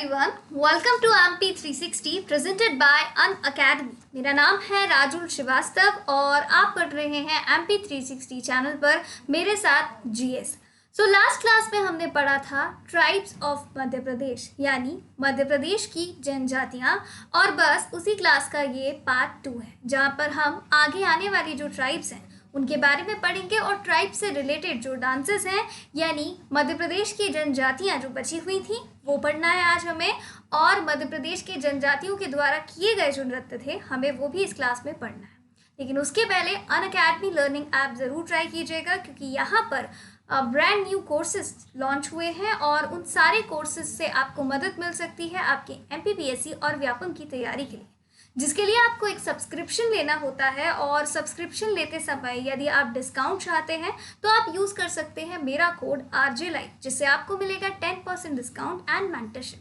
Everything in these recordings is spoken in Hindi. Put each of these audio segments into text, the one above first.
everyone, welcome to MP 360 presented by An Academy। मेरा नाम है राजुल श्रीवास्तव और आप पढ़ रहे हैं MP 360 चैनल पर मेरे साथ जीएस। सो लास्ट क्लास में हमने पढ़ा था ट्राइब्स ऑफ मध्य प्रदेश यानी मध्य प्रदेश की जनजातियां, और बस उसी क्लास का ये पार्ट 2 है जहां पर हम आगे आने वाली जो ट्राइब्स हैं उनके बारे में पढ़ेंगे और ट्राइब से रिलेटेड जो डांसेस हैं यानी मध्य प्रदेश की जनजातियां जो बची हुई थी वो पढ़ना है आज हमें, और मध्य प्रदेश के जनजातियों के द्वारा किए गए जो नृत्य थे हमें वो भी इस क्लास में पढ़ना है। लेकिन उसके पहले अन अकेडमी लर्निंग ऐप ज़रूर ट्राई कीजिएगा क्योंकि यहाँ पर ब्रांड न्यू कोर्सेज लॉन्च हुए हैं और उन सारे कोर्सेज से आपको मदद मिल सकती है आपके एमपीपीएससी और व्यापम की तैयारी के लिए, जिसके लिए आपको एक सब्सक्रिप्शन लेना होता है। और सब्सक्रिप्शन लेते समय यदि आप डिस्काउंट चाहते हैं तो आप यूज़ कर सकते हैं मेरा कोड RJ Live, जिससे आपको मिलेगा 10% डिस्काउंट एंड मेंटरशिप।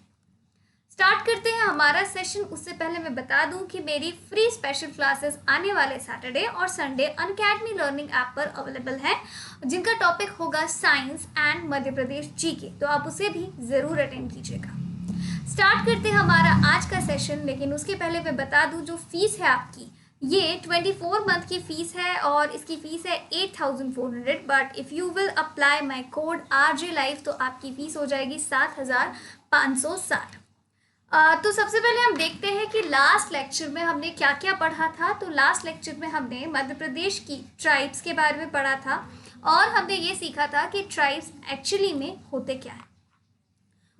स्टार्ट करते हैं हमारा सेशन। उससे पहले मैं बता दूं कि मेरी फ्री स्पेशल क्लासेस आने वाले सैटरडे और संडे अनअकैडमी लर्निंग ऐप पर अवेलेबल है, जिनका टॉपिक होगा science and Madhya Pradesh GK, तो आप उसे भी ज़रूर अटेंड कीजिएगा। स्टार्ट करते हैं हमारा आज का सेशन, लेकिन उसके पहले मैं बता दूं जो फीस है आपकी, ये 24 मंथ की फ़ीस है और इसकी फ़ीस है 8400, but if you will apply my code RJ Live तो आपकी फ़ीस हो जाएगी 7560। तो सबसे पहले हम देखते हैं कि लास्ट लेक्चर में हमने क्या क्या पढ़ा था। तो लास्ट लेक्चर में हमने मध्य प्रदेश की ट्राइब्स के बारे में पढ़ा था और हमने ये सीखा था कि ट्राइब्स एक्चुअली में होते क्या है।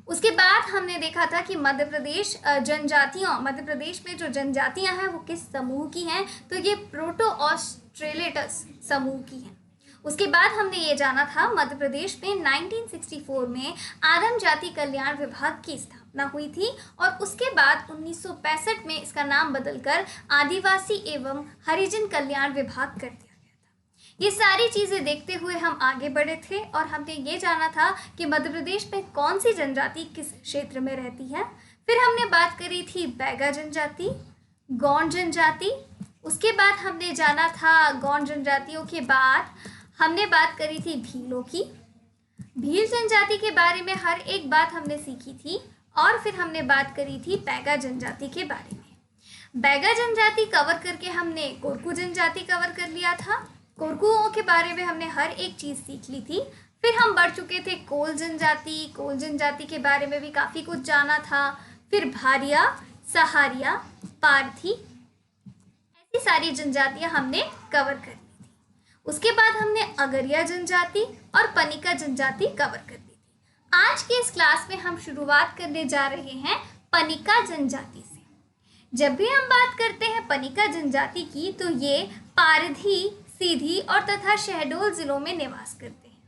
उसके बाद हमने देखा था कि मध्य प्रदेश मध्य प्रदेश में जो जनजातियां हैं वो किस समूह की हैं, तो ये प्रोटो ऑस्ट्रेलेटस समूह की हैं। उसके बाद हमने ये जाना था मध्य प्रदेश में 1964 में आदिम जाति कल्याण विभाग की स्थापना हुई थी और उसके बाद 1965 में इसका नाम बदलकर आदिवासी एवं हरिजन कल्याण विभाग कर दिया। ये सारी चीज़ें देखते हुए हम आगे बढ़े थे और हमने ये जाना था कि मध्य प्रदेश में कौन सी जनजाति किस क्षेत्र में रहती है। फिर हमने बात करी थी बैगा जनजाति, गौंड जनजाति। उसके बाद हमने जाना था गौंड जनजातियों के बाद हमने बात करी थी भीलों की। भील जनजाति के बारे में हर एक बात हमने सीखी थी और फिर हमने बात करी थी बैगा जनजाति के बारे में। बैगा जनजाति कवर करके हमने कोरकू जनजाति कवर कर लिया था। कोरकुओं के बारे में हमने हर एक चीज़ सीख ली थी। फिर हम बढ़ चुके थे कोल जनजाति के बारे में भी काफ़ी कुछ जाना था। फिर भारिया, सहारिया, पारथी, ऐसी सारी जनजातियां हमने कवर कर ली थी। उसके बाद हमने अगरिया जनजाति और पनिका जनजाति कवर कर ली थी। आज के इस क्लास में हम शुरुआत करने जा रहे हैं पनिका जनजाति से। जब भी हम बात करते हैं पनिका जनजाति की तो ये पारधी, सीधी और तथा शहडोल जिलों में निवास करते हैं।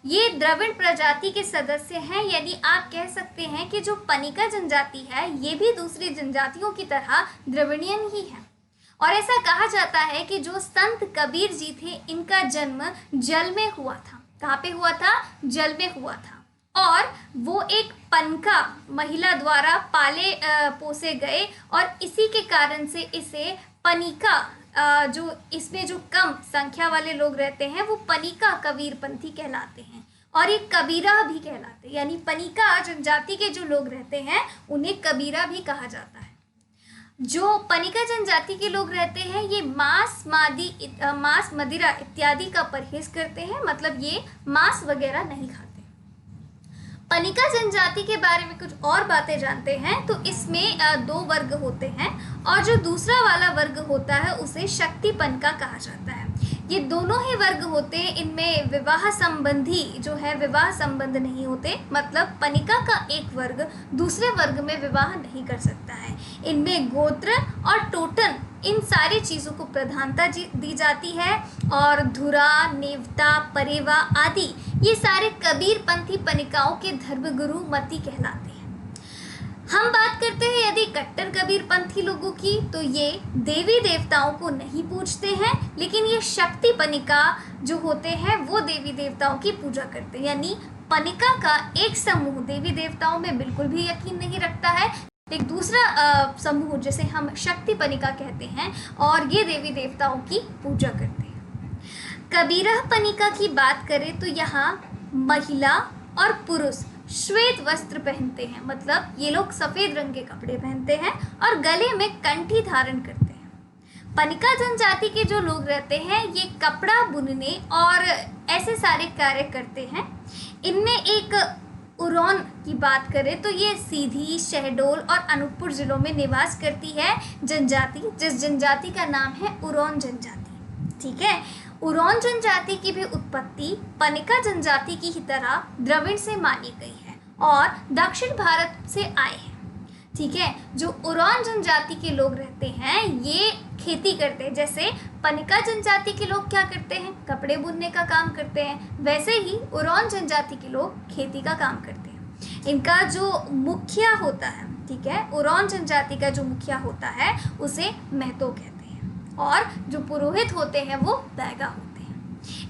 ये द्रविड़ प्रजाति के सदस्य हैं, यानी आप कह सकते हैं कि जो पनिका जनजाति है ये भी दूसरी जनजातियों की तरह द्रविड़ियन ही है। और ऐसा कहा जाता है कि जो संत कबीर जी थे इनका जन्म जल में हुआ था। कहाँ पे हुआ था? जल में हुआ था। और वो एक पनका महिला द्वारा पाले पोसे गए और इसी के कारण से इसे पनिका, जो इसमें जो कम संख्या वाले लोग रहते हैं वो पनिका कबीरपंथी कहलाते हैं और ये कबीरा भी कहलाते हैं, यानी पनिका जनजाति के जो लोग रहते हैं उन्हें कबीरा भी कहा जाता है। जो पनिका जनजाति के लोग रहते हैं ये मांस, मदिरा इत्यादि का परहेज करते हैं, मतलब ये मांस वगैरह नहीं खाते। पनिका जनजाति के बारे में कुछ और बातें जानते हैं तो इसमें 2 वर्ग होते हैं और जो दूसरा वाला वर्ग होता है उसे शक्ति पनिका कहा जाता है। ये दोनों ही वर्ग होते हैं, इनमें विवाह संबंध नहीं होते, मतलब पनिका का एक वर्ग दूसरे वर्ग में विवाह नहीं कर सकता है। इनमें गोत्र और टोटन, इन सारी चीज़ों को प्रधानता दी जाती है और धुरा, नेवता, परेवा आदि ये सारे कबीरपंथी पनिकाओं के धर्मगुरु मती कहलाते हैं। हम बात करते हैं यदि कट्टर कबीरपंथी लोगों की, तो ये देवी देवताओं को नहीं पूजते हैं, लेकिन ये शक्ति पनिका जो होते हैं वो देवी देवताओं की पूजा करते हैं। यानी पनिका का एक समूह देवी देवताओं में बिल्कुल भी यकीन नहीं रखता है, एक दूसरा समूह जिसे हम शक्ति पनिका कहते हैं और ये देवी देवताओं की पूजा करते हैं। कबीरा पनिका की बात करें तो यहाँ महिला और पुरुष श्वेत वस्त्र पहनते हैं, मतलब ये लोग सफेद रंग के कपड़े पहनते हैं और गले में कंठी धारण करते हैं। पनिका जनजाति के जो लोग रहते हैं ये कपड़ा बुनने और ऐसे सारे कार्य करते हैं। इनमें एक उरौन की बात करें तो ये सीधी, शहडोल और अनूपपुर जिलों में निवास करती है जनजाति, जिस जनजाति का नाम है उरौन जनजाति। ठीक है, उरौन जनजाति की भी उत्पत्ति पनिका जनजाति की ही तरह द्रविड़ से मानी गई है और दक्षिण भारत से आए हैं। ठीक है, जो उरौन जनजाति के लोग रहते हैं ये खेती करते हैं। जैसे पनिका जनजाति के लोग क्या करते हैं, कपड़े बुनने का काम करते हैं, वैसे ही उरौन जनजाति के लोग खेती का काम करते हैं। इनका जो मुखिया होता है, ठीक है, उरौन जनजाति का जो मुखिया होता है उसे महतो कहते हैं और जो पुरोहित होते हैं वो बैगा होते हैं।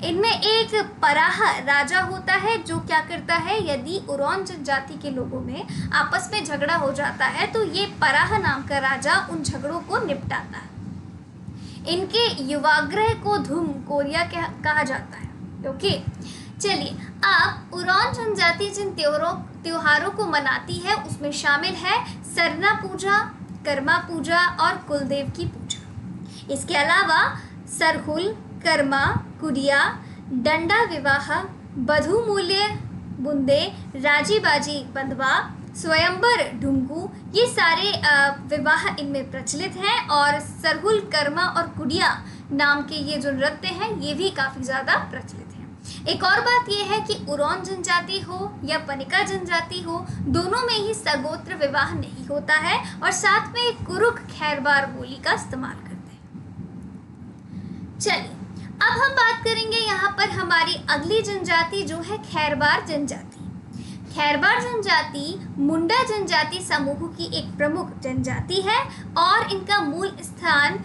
इनमें एक पराह राजा होता है जो क्या करता है, यदि उरौन जनजाति के लोगों में आपस में झगड़ा हो जाता है तो ये पराह नाम का राजा उन झगड़ों को निपटाता है। इनके युवाग्रह को धूम कोरिया कहा जाता है। ओके, चलिए अब उरौन जनजाति जिन त्योहारों को मनाती है उसमें शामिल है सरना पूजा, कर्मा पूजा और कुलदेव की पूजा। इसके अलावा सरहुल, कर्मा, कुडिया, डंडा विवाह, बधू मूल्य बुंदे, राजी बाजी बंधवा, स्वयंवर ढुंगू, ये सारे विवाह इनमें प्रचलित हैं। और सरहुल, कर्मा और कुडिया नाम के ये जो नृत्य हैं ये भी काफ़ी ज़्यादा प्रचलित हैं। एक और बात ये है कि उरौन जनजाति हो या पनिका जनजाति हो, दोनों में ही सगोत्र विवाह नहीं होता है और साथ में कुरुख खैरबार बोली का इस्तेमाल करते हैं। चलिए अब हम बात करेंगे यहाँ पर हमारी अगली जनजाति जो है खैरबार जनजाति। खैरबार जनजाति मुंडा जनजाति समूह की एक प्रमुख जनजाति है और इनका मूल स्थान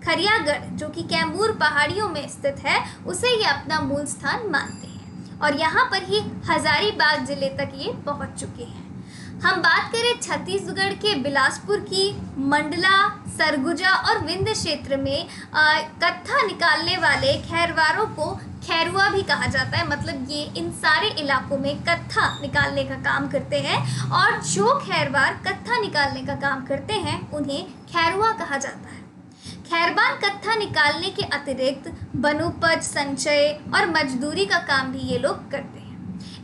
खरियागढ़ जो कि कैमूर पहाड़ियों में स्थित है उसे ये अपना मूल स्थान मानते हैं और यहाँ पर ही हजारीबाग जिले तक ये पहुँच चुके हैं। हम बात करें छत्तीसगढ़ के बिलासपुर की, मंडला, सरगुजा और विंध्य क्षेत्र में कत्था निकालने वाले खैरवारों को खैरुआ भी कहा जाता है। मतलब ये इन सारे इलाकों में कत्था निकालने का काम करते हैं और जो खैरवार कत्था निकालने का काम करते हैं उन्हें खैरुआ कहा जाता है। खैरबान कत्था निकालने के अतिरिक्त वनोपज, संचय और मजदूरी का काम भी ये लोग करते हैं।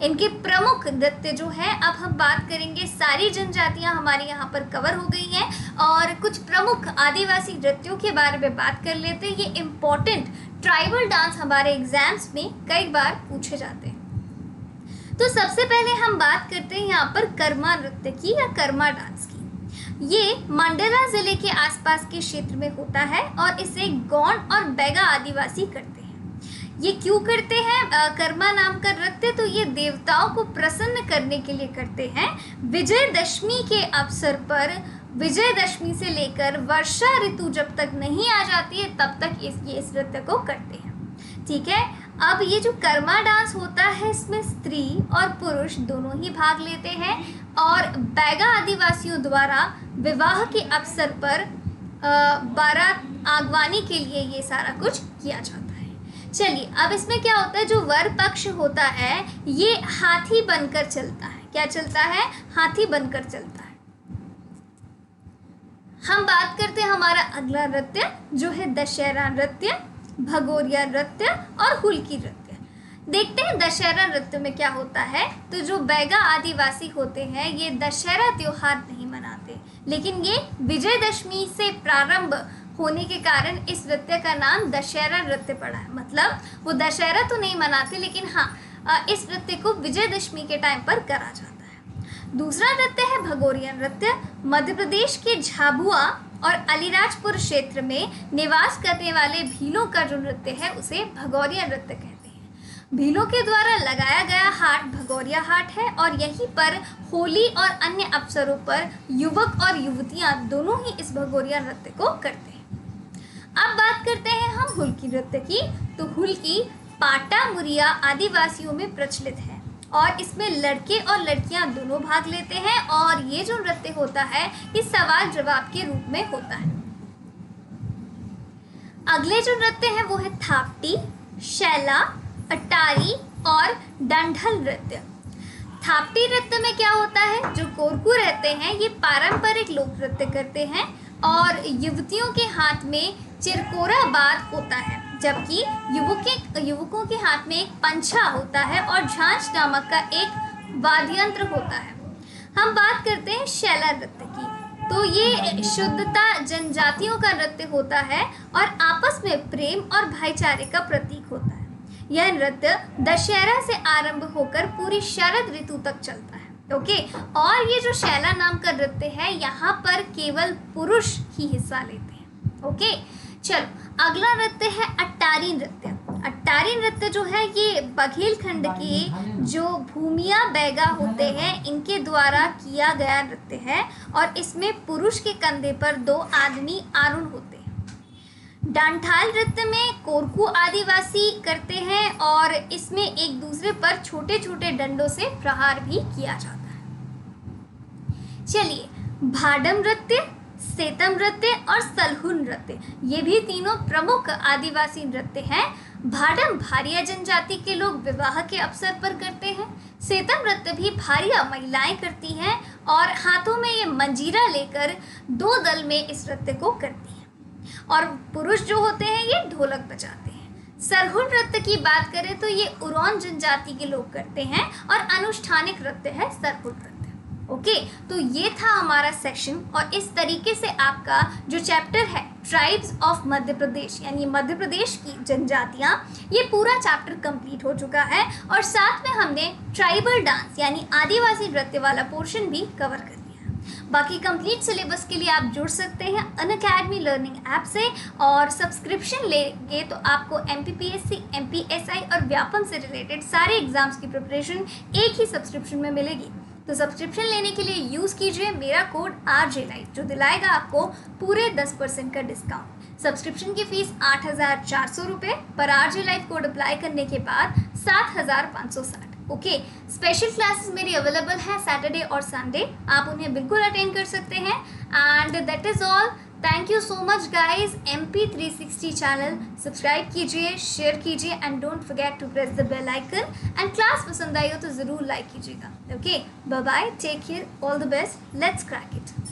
इनके प्रमुख नृत्य जो है, अब हम बात करेंगे, सारी जनजातियां हमारी यहाँ पर कवर हो गई हैं और कुछ प्रमुख आदिवासी नृत्यों के बारे में बात कर लेते हैं। ये इम्पोर्टेंट ट्राइबल डांस हमारे एग्जाम्स में कई बार पूछे जाते हैं। तो सबसे पहले हम बात करते हैं यहाँ पर कर्मा नृत्य की या कर्मा डांस की। ये मंडला जिले के आसपास के क्षेत्र में होता है और इसे गौंड और बैगा आदिवासी करते हैं। ये क्यों करते हैं कर्मा नाम का नृत्य? तो ये देवताओं को प्रसन्न करने के लिए करते हैं। विजयदशमी के अवसर पर, विजयदशमी से लेकर वर्षा ऋतु जब तक नहीं आ जाती है तब तक ये इस नृत्य को करते हैं। ठीक है, अब ये जो कर्मा डांस होता है इसमें स्त्री और पुरुष दोनों ही भाग लेते हैं और बैगा आदिवासियों द्वारा विवाह के अवसर पर बारात आगवानी के लिए ये सारा कुछ किया जाता है। चलिए अब इसमें क्या होता है, जो वर पक्ष होता है ये हाथी बनकर चलता है। क्या चलता है? हाथी बनकर चलता है। हम बात करते हैं हमारा अगला नृत्य जो है दशहरा नृत्य, भगोरिया नृत्य और हुल्की नृत्य। देखते हैं दशहरा नृत्य में क्या होता है। तो जो बैगा आदिवासी होते हैं ये दशहरा त्योहार नहीं मनाते, लेकिन ये विजयदशमी से प्रारंभ होने के कारण इस नृत्य का नाम दशहरा नृत्य पड़ा है। मतलब वो दशहरा तो नहीं मनाते, लेकिन हाँ इस नृत्य को विजयदशमी के टाइम पर करा जाता है। दूसरा नृत्य है भगोरिया नृत्य। मध्य प्रदेश के झाबुआ और अलीराजपुर क्षेत्र में निवास करने वाले भीलों का जो नृत्य है उसे भगोरिया नृत्य कहते हैं। भीलों के द्वारा लगाया गया हाट भगोरिया हाट है और यहीं पर होली और अन्य अवसरों पर युवक और युवतियां दोनों ही इस भगोरिया नृत्य को करते हैं। अब बात करते हैं हम हुल्की नृत्य की। तो हुल्की पाटा मुरिया आदिवासियों में प्रचलित है और इसमें लड़के और लड़कियां दोनों भाग लेते हैं और ये जो नृत्य होता है ये सवाल जवाब के रूप में होता है। अगले जो नृत्य है वो है थापटी, शैला, अटारी और डंढल नृत्य। थाप्टी नृत्य में क्या होता है, जो कोरकू रहते हैं ये पारंपरिक लोक नृत्य करते हैं और युवतियों के हाथ में चिरकोरा बाद होता है, जबकि युवकों के हाथ में एक पंछा होता है और झांझ नामक का एक वाद्ययंत्र होता है। हम बात करते हैं शैला नृत्य की। तो ये शुद्धता जनजातियों का नृत्य होता है और आपस में प्रेम और भाईचारे का प्रतीक होता है। यह नृत्य दशहरा से आरंभ होकर पूरी शरद ऋतु तक चलता है। ओके, और ये जो शैला नाम का नृत्य है यहाँ पर केवल पुरुष ही हिस्सा लेते हैं। ओके, चलो अगला नृत्य है अट्टारी नृत्य। अट्टारी नृत्य जो है ये बघेलखंड के जो भूमिया बैगा होते हैं इनके द्वारा किया गया नृत्य है और इसमें पुरुष के कंधे पर 2 आदमी आरूढ़ होते हैं। डांठाल नृत्य में कोरकू आदिवासी करते हैं और इसमें एक दूसरे पर छोटे छोटे डंडों से प्रहार भी किया जाता है। चलिए, भाडम नृत्य, सेतम नृत्य और सलहुन नृत्य, ये भी तीनों प्रमुख आदिवासी नृत्य हैं। भाडम भारिया जनजाति के लोग विवाह के अवसर पर करते हैं। सेतम नृत्य भी भारिया महिलाएं करती हैं और हाथों में ये मंजीरा लेकर 2 दल में इस नृत्य को करती हैं और पुरुष जो होते हैं ये ढोलक बजाते हैं। सरहुन नृत्य की बात करें तो ये उरौन जनजाति के लोग करते हैं और अनुष्ठानिक नृत्य है सरहुन नृत्य। ओके, तो ये था हमारा सेशन और इस तरीके से आपका जो चैप्टर है ट्राइब्स ऑफ मध्य प्रदेश यानी मध्य प्रदेश की जनजातियाँ, ये पूरा चैप्टर कंप्लीट हो चुका है और साथ में हमने ट्राइबल डांस यानी आदिवासी नृत्य वाला पोर्शन भी कवर कर लिया है। बाकी कंप्लीट सिलेबस के लिए आप जुड़ सकते हैं अनअकैडमी लर्निंग ऐप से और सब्सक्रिप्शन लेंगे तो आपको MPPSC, MPSI और व्यापम से रिलेटेड सारे एग्जाम्स की प्रिपरेशन एक ही सब्सक्रिप्शन में मिलेगी। तो सब्सक्रिप्शन लेने के लिए यूज़ कीजिए मेरा कोड RJLIFE जो दिलाएगा आपको पूरे 10% का डिस्काउंट। सब्सक्रिप्शन की फ़ीस 8,400 रुपये पर RJLIFE कोड अप्लाई करने के बाद 7,560। ओके, स्पेशल क्लासेस मेरी अवेलेबल है सैटरडे और संडे, आप उन्हें बिल्कुल अटेंड कर सकते हैं। And that is all. Thank you so much guys. MP360 channel subscribe कीजिए, शेयर कीजिए and don't forget to press the bell icon. And class पसंद आई हो तो ज़रूर लाइक कीजिएगा। Okay, bye bye, take care, all the best, let's crack it.